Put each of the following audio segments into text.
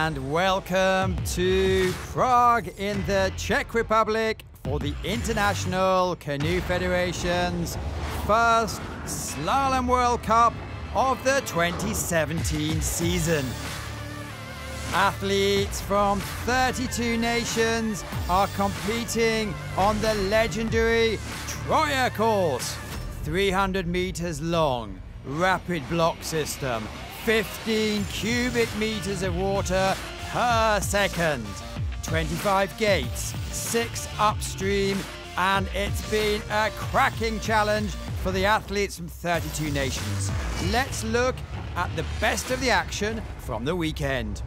And welcome to Prague in the Czech Republic for the International Canoe Federation's first Slalom World Cup of the 2017 season. Athletes from 32 nations are competing on the legendary Troja course, 300 meters long, rapid block system, 15 cubic meters of water per second, 25 gates, 6 upstream, and it's been a cracking challenge for the athletes from 32 nations. Let's look at the best of the action from the weekend.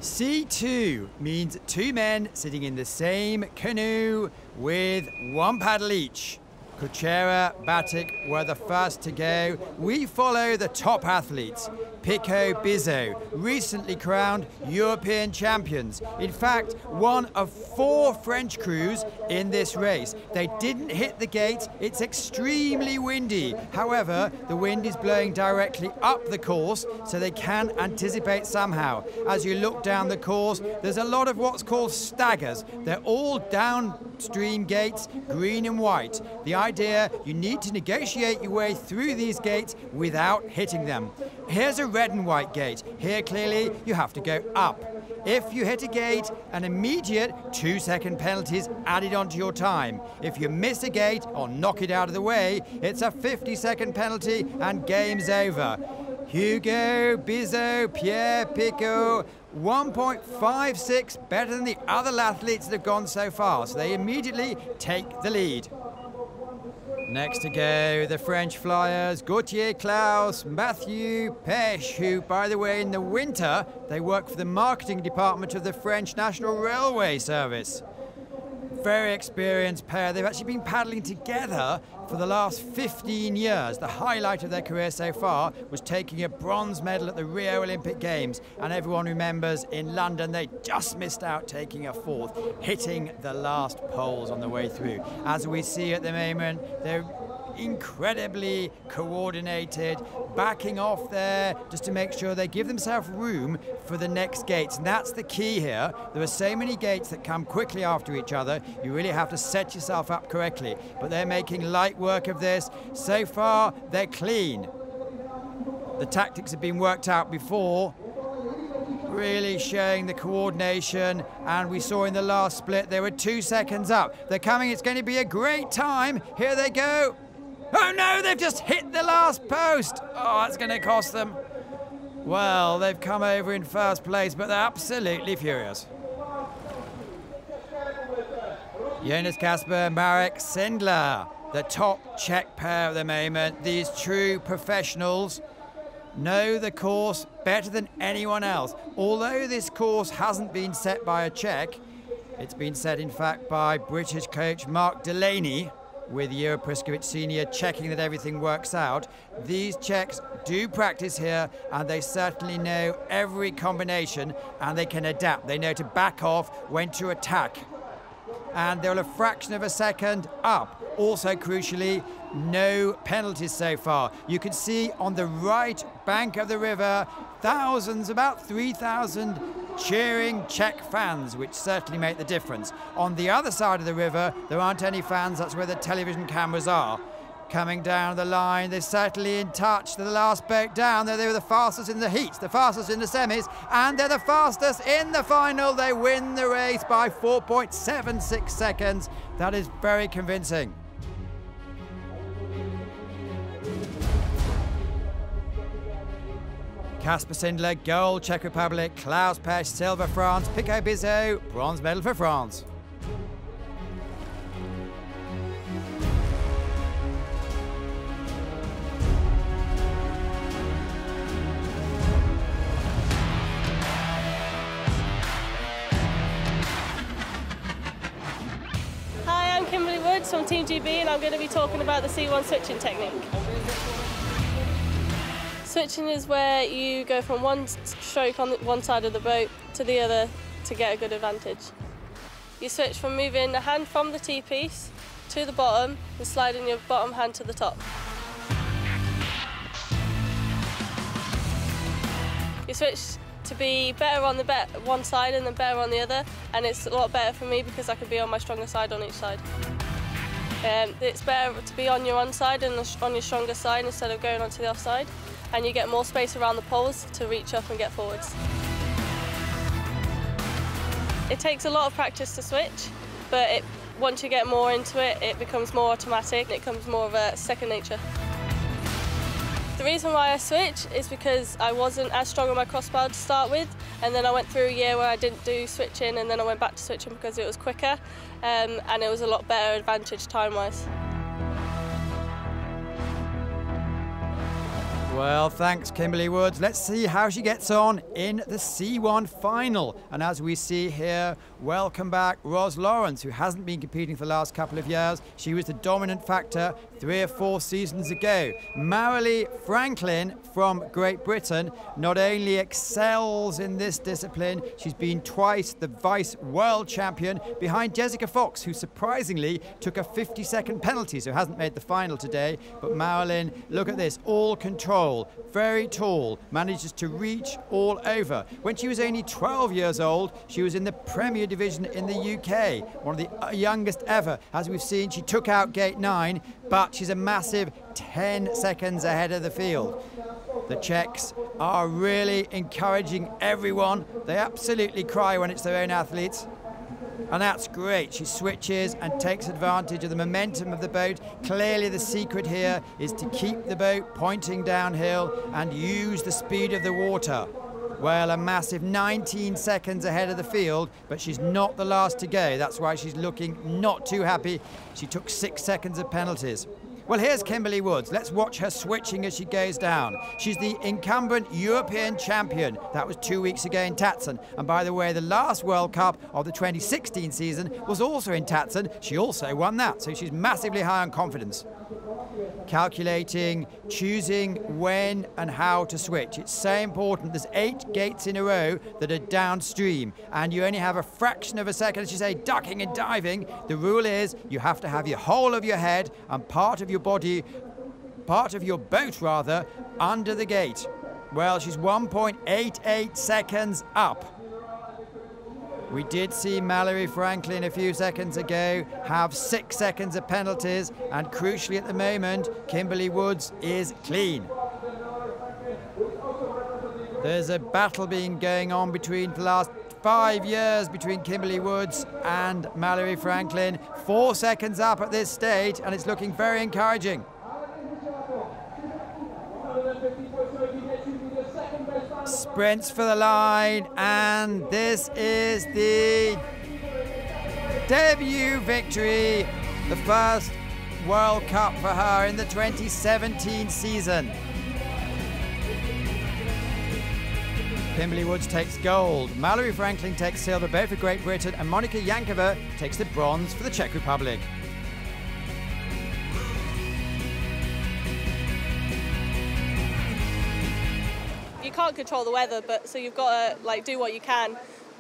C2 means 2 men sitting in the same canoe with 1 paddle each. Kuchera, Batik were the first to go. We follow the top athletes. Pico, Bizzo, recently crowned European champions. In fact, one of 4 French crews in this race. They didn't hit the gate. It's extremely windy. However, the wind is blowing directly up the course, so they can anticipate somehow. As you look down the course, there's a lot of what's called staggers. They're all downstream gates, green and white. The idea, you need to negotiate your way through these gates without hitting them. Here's a red and white gate. Here, clearly, you have to go up. If you hit a gate, an immediate 2-second penalty is added onto your time. If you miss a gate or knock it out of the way, it's a 50-second penalty and game's over. Hugo, Bizzo, Pierre, Pico, 1.56 better than the other athletes that have gone so far, so they immediately take the lead. Next to go, the French flyers, Gauthier, Klaus, Mathieu, Pesch, who, by the way, in the winter, they work for the marketing department of the French National Railway Service. Very experienced pair. They've actually been paddling together for the last 15 years. The highlight of their career so far was taking a bronze medal at the Rio Olympic Games, and everyone remembers in London they just missed out taking a 4th, hitting the last poles on the way through. As we see at the moment, they're incredibly coordinated, backing off there just to make sure they give themselves room for the next gates. And that's the key here. There are so many gates that come quickly after each other. You really have to set yourself up correctly. But they're making light work of this. So far, they're clean. The tactics have been worked out before, really showing the coordination, and we saw in the last split they were 2 seconds up. They're coming, it's going to be a great time. Here they go. Oh no, they've just hit the last post. Oh, that's going to cost them. Well, they've come over in first place, but they're absolutely furious. Jonas Kasper, Marek Sindler, the top Czech pair at the moment. These true professionals know the course better than anyone else. Although this course hasn't been set by a Czech, it's been set in fact by British coach Mark Delaney, with Jiro Priskovic Sr. checking that everything works out. These Czechs do practice here, and they certainly know every combination, and they can adapt. They know to back off, when to attack. And they're a fraction of a second up. Also crucially, no penalties so far. You can see on the right bank of the river, thousands, about 3,000 cheering Czech fans, which certainly make the difference. On the other side of the river, there aren't any fans. That's where the television cameras are. Coming down the line, they're certainly in touch. They're the last boat down. They were the fastest in the heats, the fastest in the semis, and they're the fastest in the final. They win the race by 4.76 seconds. That is very convincing. Kasper Sindler, gold, Czech Republic. Klaus Pesch, silver, France. Pico Bizzo, bronze medal for France. Hi, I'm Kimberly Woods from Team GB, and I'm going to be talking about the C1 switching technique. Switching is where you go from one stroke on one side of the boat to the other to get a good advantage. You switch from moving the hand from the T-piece to the bottom and sliding your bottom hand to the top. You switch to be better on the one side and then better on the other, and it's a lot better for me because I can be on my stronger side on each side. It's better to be on your on side and on your stronger side instead of going onto the off side, and you get more space around the poles to reach up and get forwards. It takes a lot of practice to switch, but once you get more into it, it becomes more automatic and it becomes more of a second nature. The reason why I switched is because I wasn't as strong on my crossbar to start with, and then I went through a year where I didn't do switching, and then I went back to switching because it was quicker, and it was a lot better advantage time-wise. Well, thanks, Kimberly Woods. Let's see how she gets on in the C1 final. And as we see here, welcome back Ros Lawrence, who hasn't been competing for the last couple of years. She was the dominant factor 3 or 4 seasons ago. Marilee Franklin from Great Britain not only excels in this discipline, she's been twice the vice world champion behind Jessica Fox, who surprisingly took a 50-second penalty, so hasn't made the final today. But Marilyn, look at this, all control. Very tall, manages to reach all over. When she was only 12 years old, she was in the Premier Division in the UK, one of the youngest ever. As we've seen, she took out gate 9, but she's a massive 10 seconds ahead of the field. The Czechs are really encouraging everyone. They absolutely cry when it's their own athletes. And that's great. She switches and takes advantage of the momentum of the boat. Clearly the secret here is to keep the boat pointing downhill and use the speed of the water. Well, a massive 19 seconds ahead of the field, but she's not the last to go. That's why she's looking not too happy. She took 6 seconds of penalties. Well, here's Kimberly Woods. Let's watch her switching as she goes down. She's the incumbent European champion. That was 2 weeks ago in Tatson. And by the way, the last World Cup of the 2016 season was also in Tatson. She also won that, so she's massively high on confidence. Calculating, choosing when and how to switch. It's so important. There's 8 gates in a row that are downstream, and you only have a fraction of a second, as you say, ducking and diving. The rule is you have to have your whole of your head and part of your body, part of your boat rather, under the gate. Well, she's 1.88 seconds up. We did see Marilee Franklin a few seconds ago have 6 seconds of penalties, and crucially at the moment, Kimberly Woods is clean. There's a battle being going on between the last 5 years between Kimberly Woods and Marilee Franklin. 4 seconds up at this stage, and it's looking very encouraging. Sprints for the line, and this is the debut victory, the first World Cup for her in the 2017 season. Kimberly Woods takes gold, Marilee Franklin takes silver, both for Great Britain, and Monika Jankova takes the bronze for the Czech Republic. You can't control the weather, but so you've got to do what you can.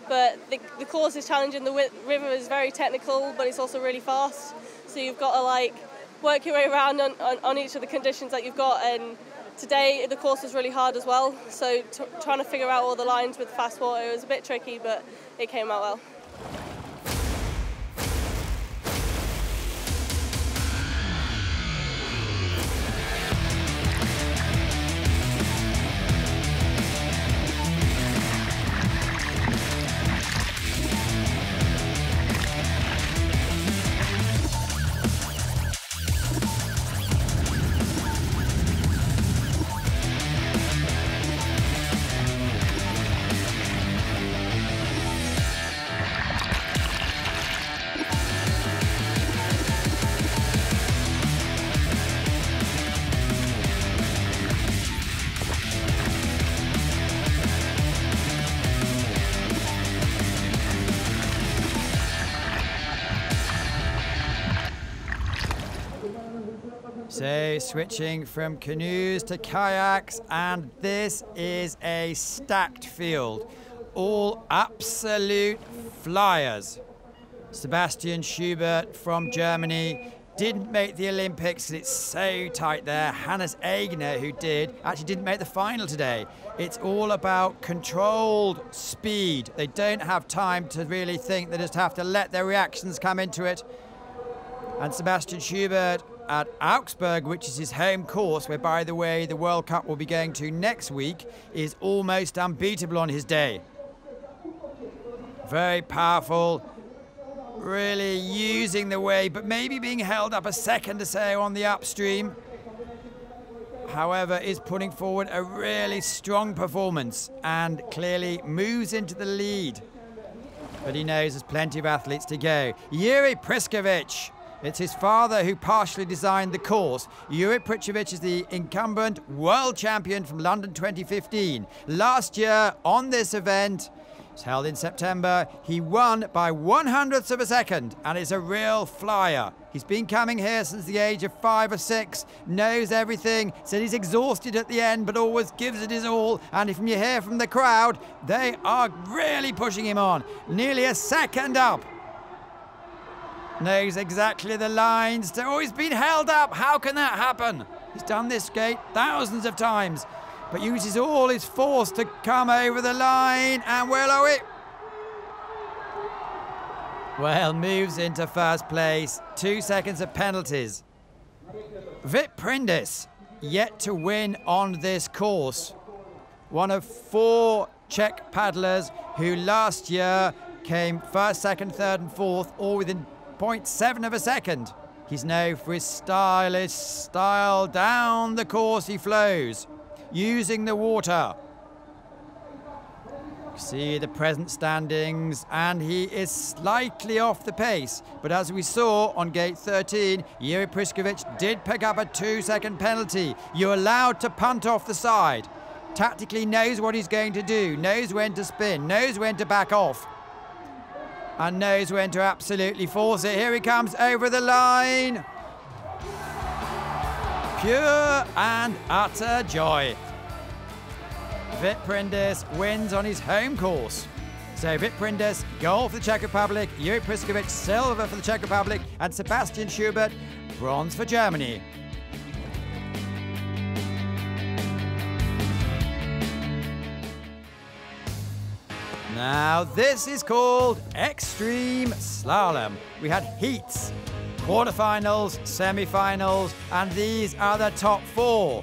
But the course is challenging. The river is very technical, but it's also really fast. So you've got to work your way around on each of the conditions that you've got. And today the course was really hard as well. So trying to figure out all the lines with fast water, it was a bit tricky, but it came out well. So switching from canoes to kayaks, and this is a stacked field. All absolute flyers. Sebastian Schubert from Germany didn't make the Olympics, and it's so tight there. Hannes Egner, who did, actually didn't make the final today. It's all about controlled speed. They don't have time to really think. They just have to let their reactions come into it. And Sebastian Schubert at Augsburg, which is his home course, where, by the way, the World Cup will be going to next week, is almost unbeatable on his day. Very powerful, really using the wave, but maybe being held up a second or so on the upstream. However, is putting forward a really strong performance and clearly moves into the lead. But he knows there's plenty of athletes to go. Yuri Priskovich. It's his father who partially designed the course. Yuri Priskovich is the incumbent world champion from London 2015. Last year on this event, it's held in September, he won by 1/100th of a second and is a real flyer. He's been coming here since the age of 5 or 6, knows everything, said he's exhausted at the end but always gives it his all, and if you hear from the crowd, they are really pushing him on. Nearly a second up. Knows exactly the lines. Oh, he's been held up. How can that happen? He's done this skate thousands of times, but uses all his force to come over the line. And where are we? Well, moves into first place. 2 seconds of penalties. Vit Prindis, yet to win on this course. One of 4 Czech paddlers who last year came first, second, third and fourth, all within 0.7 of a second. He's known for his stylish style. Down the course he flows, using the water. See the present standings, and he is slightly off the pace. But as we saw on gate 13, Yuri Priskovich did pick up a 2-second penalty. You're allowed to punt off the side. Tactically knows what he's going to do, knows when to spin, knows when to back off, and knows when to absolutely force it. Here he comes over the line. Pure and utter joy. Vit Prindis wins on his home course. So Vit Prindis, gold for the Czech Republic, Yuri Priskovich, silver for the Czech Republic, and Sebastian Schubert, bronze for Germany. Now this is called Extreme Slalom. We had heats, quarterfinals, semi-finals, and these are the top 4.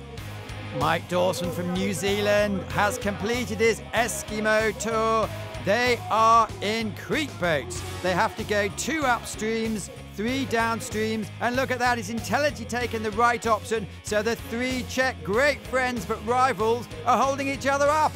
Mike Dawson from New Zealand has completed his Eskimo tour. They are in creek boats. They have to go 2 upstreams, 3 downstreams, and look at that, he's intelligently taken the right option, so the 3 Czech great friends but rivals are holding each other up.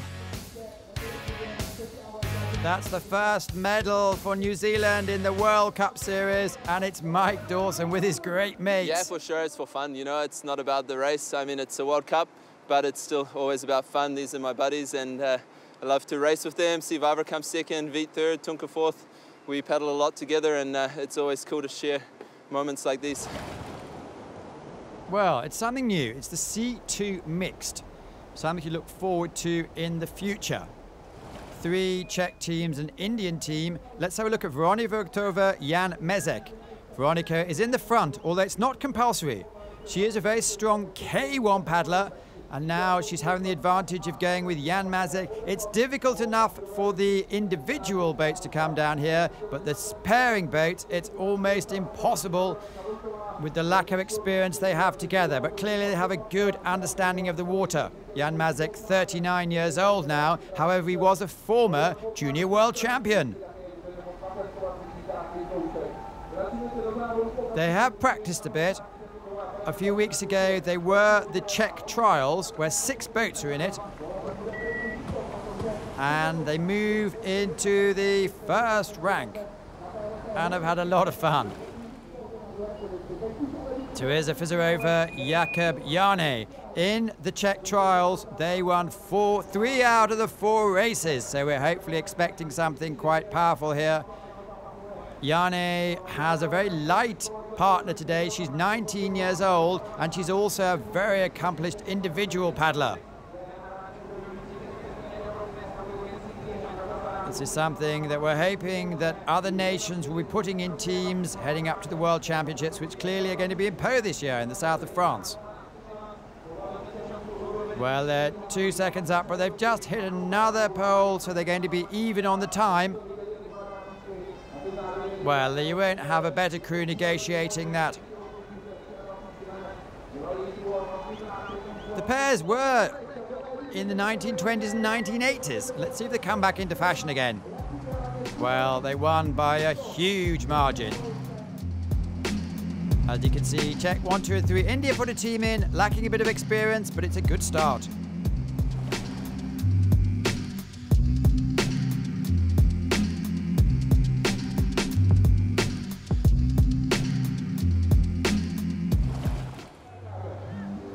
That's the first medal for New Zealand in the World Cup Series, and it's Mike Dawson with his great mates. Yeah, for sure, it's for fun. You know, it's not about the race. I mean, it's a World Cup, but it's still always about fun. These are my buddies, and I love to race with them. See Vavra come second, Vit third, Tunka fourth. We paddle a lot together, and it's always cool to share moments like these. Well, it's something new. It's the C2 mixed, something you look forward to in the future. 3 Czech teams, an Indian team. Let's have a look at Veronika Vogtova, Jan Mezek. Veronika is in the front, although it's not compulsory. She is a very strong K1 paddler, and now she's having the advantage of going with Jan Mezek. It's difficult enough for the individual boats to come down here, but the pairing boats, it's almost impossible with the lack of experience they have together, but clearly they have a good understanding of the water. Jan Mezek, 39 years old now, however he was a former junior world champion. They have practiced a bit. A few weeks ago they were the Czech trials where 6 boats were in it, and they move into the first rank and have had a lot of fun. Teresa Fizerova, Jakub Jane. In the Czech trials, they won 3 out of the 4 races, so we're hopefully expecting something quite powerful here. Jane has a very light partner today. She's 19 years old, and she's also a very accomplished individual paddler. This is something that we're hoping that other nations will be putting in teams heading up to the World Championships, which clearly are going to be in Pau this year in the south of France. Well, they're 2 seconds up, but they've just hit another pole, so they're going to be even on the time. Well, you won't have a better crew negotiating that. The pairs were in the 1920s and 1980s. Let's see if they come back into fashion again. Well, they won by a huge margin. As you can see, Czech 1, 2 and 3. India put a team in, lacking a bit of experience, but it's a good start.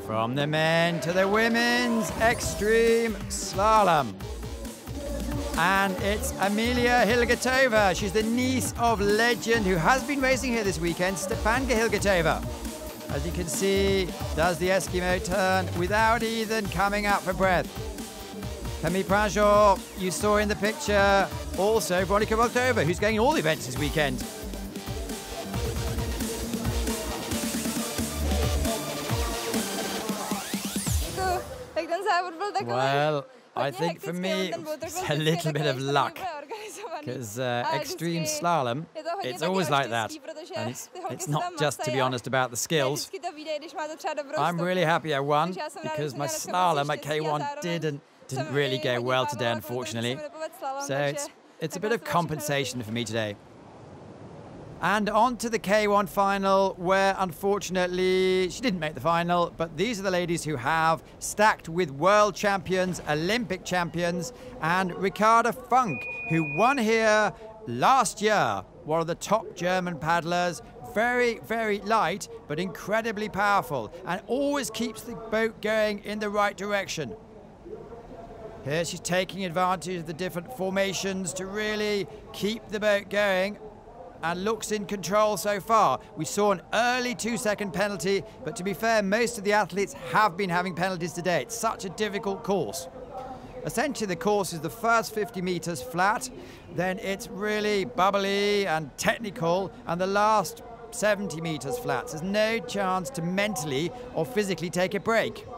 From the men to the women's extreme slalom. And it's Amelia Hilgertova. She's the niece of legend who has been racing here this weekend, Stepanga Hilgertova. As you can see, does the Eskimo turn without even coming up for breath. Camille Prajot, you saw in the picture, also Veronika Moldova, who's going all the events this weekend. Well, I think for me, it's a little bit of luck, because extreme slalom, it's always like that, and it's not just, to be honest, about the skills. I'm really happy I won, because my slalom at K1 didn't really go well today, unfortunately, so it's a bit of compensation for me today. And on to the K1 final, where unfortunately she didn't make the final, but these are the ladies who have stacked with world champions, Olympic champions, and Ricarda Funk, who won here last year, one of the top German paddlers, very, very light, but incredibly powerful, and always keeps the boat going in the right direction. Here she's taking advantage of the different formations to really keep the boat going, and looks in control so far. We saw an early 2-second penalty, but to be fair, most of the athletes have been having penalties today. It's such a difficult course. Essentially, the course is the first 50 meters flat, then it's really bubbly and technical, and the last 70 meters flat. There's no chance to mentally or physically take a break.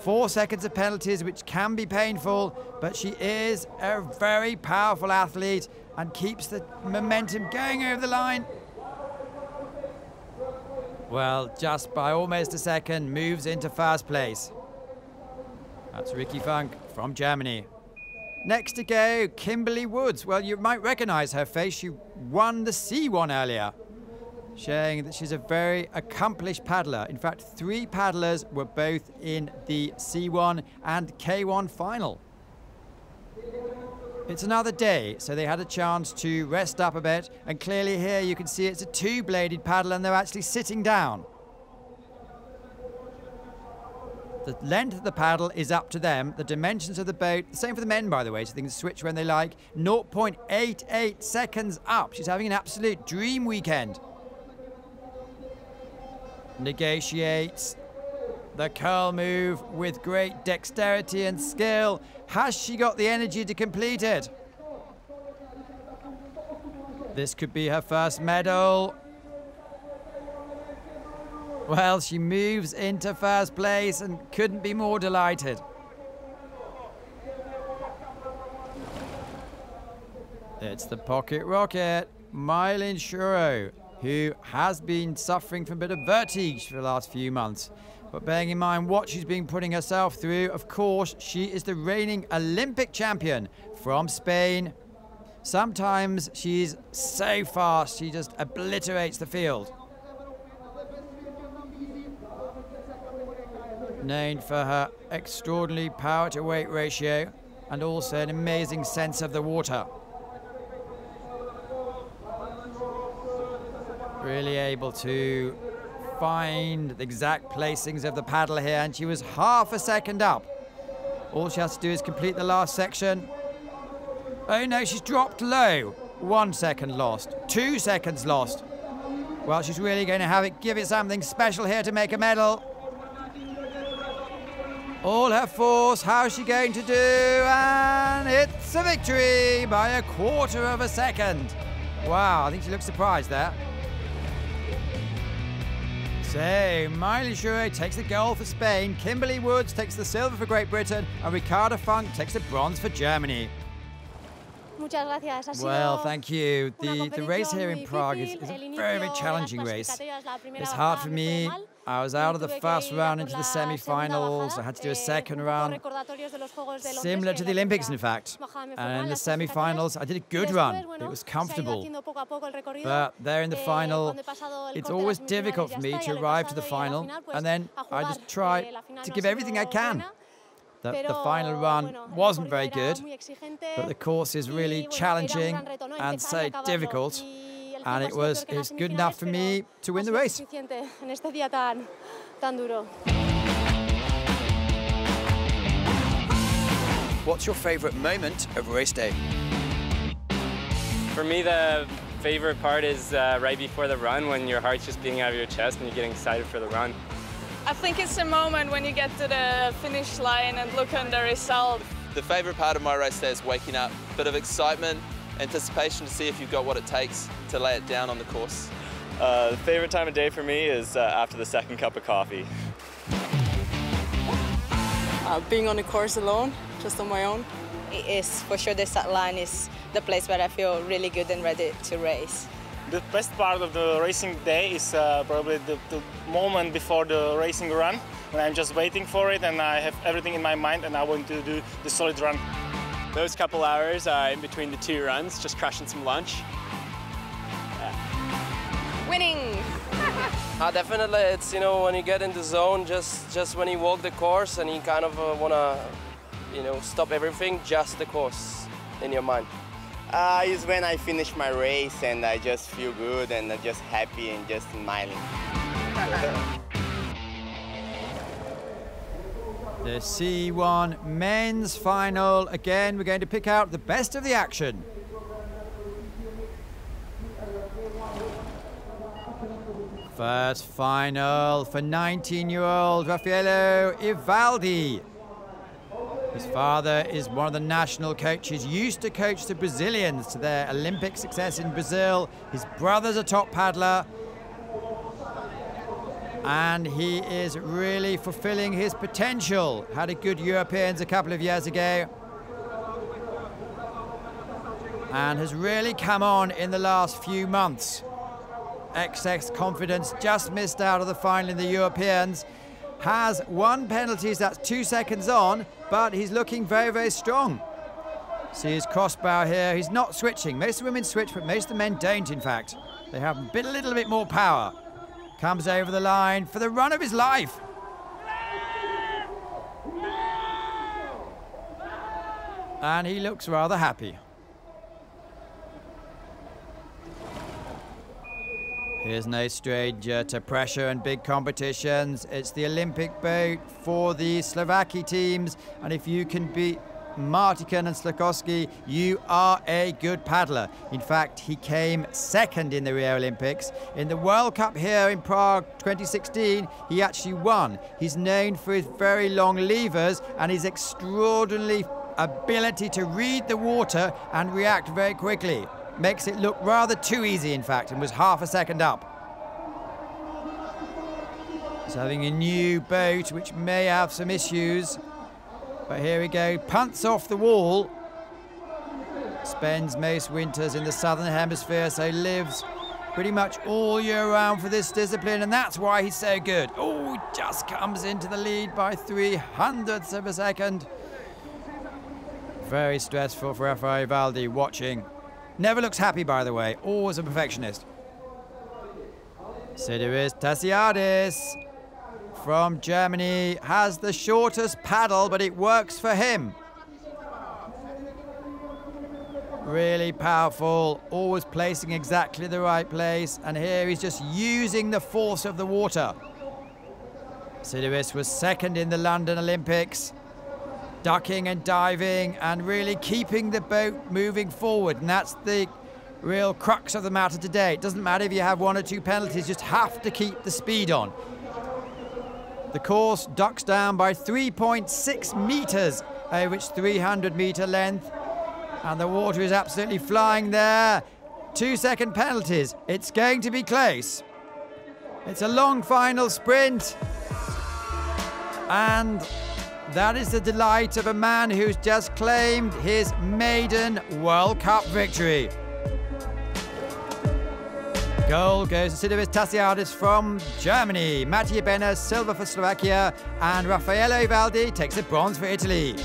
4 seconds of penalties, which can be painful, but she is a very powerful athlete and keeps the momentum going over the line. Well, just by almost a second, moves into first place. That's Ricky Funk from Germany. Next to go, Kimberly Woods. Well, you might recognize her face. She won the C1 earlier, showing that she's a very accomplished paddler. In fact, 3 paddlers were both in the C1 and K1 final. It's another day, so they had a chance to rest up a bit, and clearly here you can see it's a 2-bladed paddle and they're actually sitting down. The length of the paddle is up to them. The dimensions of the boat, the same for the men, by the way, so they can switch when they like. 0.88 seconds up. She's having an absolute dream weekend. Negotiates the curl move with great dexterity and skill. Has she got the energy to complete it? This could be her first medal. Well, she moves into first place and couldn't be more delighted. It's the pocket rocket, Mylin Shuro, who has been suffering from a bit of vertigo for the last few months. But bearing in mind what she's been putting herself through, of course, she is the reigning Olympic champion from Spain. Sometimes she's so fast, she just obliterates the field. Known for her extraordinary power to weight ratio and also an amazing sense of the water. Really able to find the exact placings of the paddle here, and she was half a second up. All she has to do is complete the last section. Oh no, she's dropped low. 1 second lost, 2 seconds lost. Well, she's really going to give it something special here to make a medal. All her force, how's she going to do? And it's a victory by a quarter of a second. Wow, I think she looks surprised there. So, Miley Shure takes the gold for Spain, Kimberly Woods takes the silver for Great Britain, and Ricarda Funk takes the bronze for Germany. Well, thank you. The race here in Prague is a very, very challenging race. It's hard for me. I was out of the first run into the semi-finals. I had to do a second run, similar to the Olympics, in fact. And in the semi-finals, I did a good run. It was comfortable. But there in the final, it's always difficult for me to arrive to the final. And then I just try to give everything I can. The final run wasn't very good, but the course is really challenging and so difficult. And it was good enough for me to win the race. What's your favourite moment of race day? For me, the favourite part is right before the run, when your heart's just beating out of your chest and you're getting excited for the run. I think it's the moment when you get to the finish line and look at the result. The favourite part of my race day is waking up. A bit of excitement, anticipation to see if you've got what it takes to lay it down on the course. The favourite time of day for me is after the second cup of coffee. Being on the course alone, just on my own. It is, for sure, the start line is the place where I feel really good and ready to race. The best part of the racing day is probably the moment before the racing run, when I'm just waiting for it and I have everything in my mind and I want to do the solid run. Those couple hours in between the two runs, just crushing some lunch. Yeah. Winning! Definitely, it's, you know, when you get in the zone, just when you walk the course and you kind of want to, you know, stop everything, just the course in your mind. Is when I finish my race and I just feel good and I'm just happy and just smiling. The C1 men's final. Again, we're going to pick out the best of the action. First final for 19-year-old Raffaello Ivaldi. His father is one of the national coaches, used to coach the Brazilians to their Olympic success in Brazil. His brother's a top paddler. And he is really fulfilling his potential. Had a good Europeans a couple of years ago. And has really come on in the last few months. XX confidence, just missed out of the final in the Europeans. Has 1 penalty, that's 2 seconds on, but he's looking very, very strong. See his crossbar here. He's not switching. Most of the women switch, but most of the men don't, in fact. They have a little bit more power. Comes over the line for the run of his life. And he looks rather happy. Here's no stranger to pressure and big competitions. It's the Olympic boat for the Slovakia teams. And if you can beat Martikan and Slakowski, you are a good paddler. In fact, he came second in the Rio Olympics. In the World Cup here in Prague 2016, he actually won. He's known for his very long levers and his extraordinary ability to read the water and react very quickly. Makes it look rather too easy, in fact, and was half a second up. He's having a new boat, which may have some issues. But here we go, punts off the wall. Spends most winters in the southern hemisphere, so lives pretty much all year round for this discipline, and that's why he's so good. Oh, just comes into the lead by 0.03 of a second. Very stressful for Rafael Ivaldi watching. Never looks happy, by the way. Always a perfectionist. Sidiris Tasiadis from Germany has the shortest paddle, but it works for him. Really powerful, always placing exactly the right place. And here he's just using the force of the water. Sidiris was second in the London Olympics. Ducking and diving and really keeping the boat moving forward. And that's the real crux of the matter today. It doesn't matter if you have 1 or 2 penalties, just have to keep the speed on. The course ducks down by 3.6 metres over its 300-metre length. And the water is absolutely flying there. 2-second penalties. It's going to be close. It's a long final sprint. And that is the delight of a man who's just claimed his maiden World Cup victory. Gold goes to Sidiris Tassiadis from Germany. Mattia Benner, silver for Slovakia. And Raffaello Valdi takes the bronze for Italy.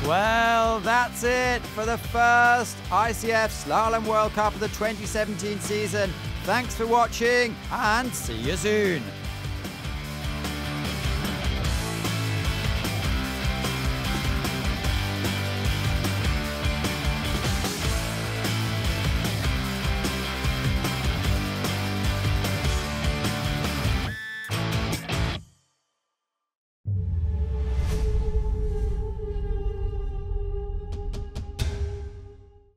Well, that's it for the first ICF Slalom World Cup of the 2017 season. Thanks for watching and see you soon.